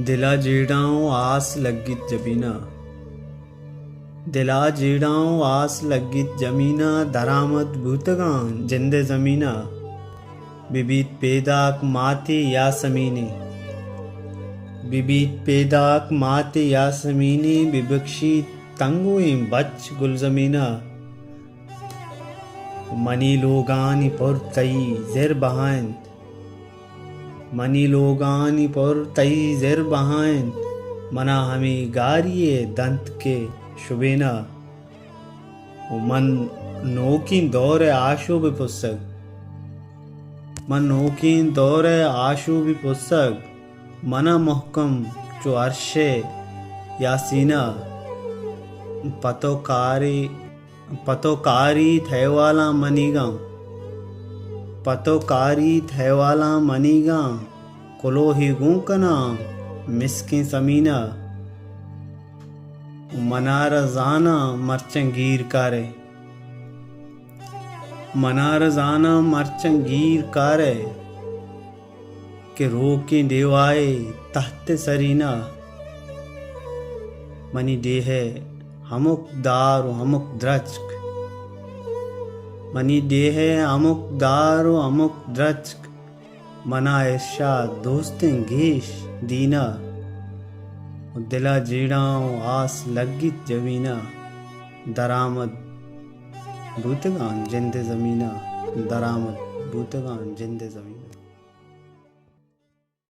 दिला जीड़ाऊं आस लगित जबीना। दिला जीड़ाऊं आस लगित जमीना। दरामद भूतगान जिंदे जमीना। बिबीत पेदाक माते यासमीनी। बिबीत पेदाक माते यासमीनी। बिबक्षी तंगुई बच गुलजमीना। मनी लोगानी पुर तई जिर बहाइन। मनी लोगानी पुर तई जिर बहाइन। मना हमें गारिये दंत के शुबेना। मन नोकी दौर आशु भी पुस्तक। मन नोकी दौर आशु भी पुस्तक। मना मोहकम जो अर्शे यासीना। पतोकारी थैवाला मनीगा। पतोकारी थैवाला मनीगा। कुलो ही गूंकना मिसकी समीना। मनार जाना मरचंगीर कारे। मनार जाना मरचंगीर कारे। के रोकी देवाए तहत सरीना। मनी देहे हमुक दार हमुक द्रचक। मनी देहे हमुक दार हमुक द्रचक। मना ऐशा दोस्तें गेश दीना। दिला जीड़ाऊं आस लगित जमीना। दरामद भूतगान जिंदे जमीना। दरामद भूतगान जिंदे जमीना।